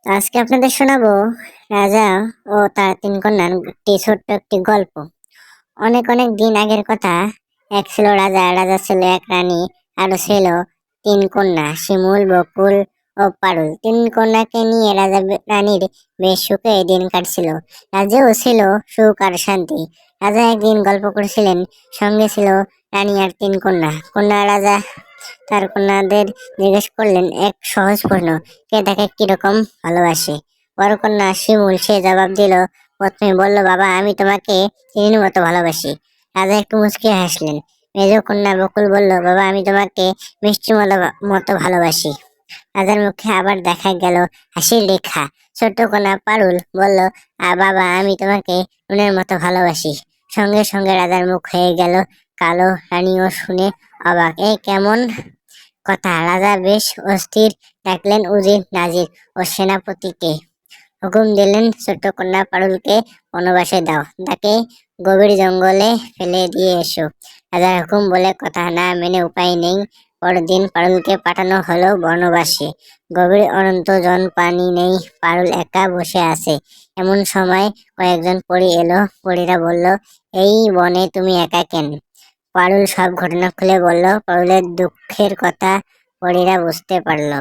আজকে আপনাদের শোনাবো রাজা ও তার তিন কন্যার একটি ছোট্ট একটি গল্প। অনেক অনেক দিন আগের কথা। এক ছিল রাজা, রাজা ছিল এক রানী, আরো ছিল তিন কন্যা, শিমুল, বকুল ও পারুল। তিন কন্যাকে নিয়ে রাজা রানীর বেশ সুখে দিন কাটছিল। রাজ্যেও ছিল সুখ আর শান্তি। রাজা একদিন গল্প করছিলেন, সঙ্গে ছিল রানী আর তিন কন্যা। রাজা তার কন্যাদের জিজ্ঞেস করলেন এক সহজ প্রশ্ন, কে তাকে কিরকম ভালোবাসে। বড় কন্যা শিমুল সে জবাব দিল, প্রথমে বলল, বাবা আমি তোমাকে চিনির মতো ভালোবাসি। রাজা একটু মুচকি হাসলেন। মেজ কন্যা বকুল বলল, বাবা আমি তোমাকে মিষ্টির মতো ভালোবাসি। রাজার মুখে আবার দেখা গেল হাসির রেখা। ছোট্ট কন্যা পারুল বলল, বাবা আমি তোমাকে নুনের মতো ভালোবাসি। সঙ্গে সঙ্গে রাজার মুখ হয়ে গেল কালো। রানীও শুনে অবাক, এ কেমন কথা। রাজা বেশ অস্থির, ডাকলেন উজির নাজির ও সেনাপতিকে। হুকুম দিলেন, ছোট্ট কন্যা পারুলকে বনবাসে দাও, তাকে গভীর জঙ্গলে ফেলে দিয়ে এসো। রাজার হুকুম বলে কথা না মেনে উপায় নেই। পরদিন পারুলকে পাঠানো হলো বনবাসে। গভীর অনন্ত জন, পানি নেই, পারুল একা বসে আছে। এমন সময় কয়েকজন পরী এলো। পরীরা বলল, এই বনে তুমি একা কেন? পারুল সব ঘটনা খুলে বলল। পারুলের দুঃখের কথা পরীরা বুঝতে পারলো।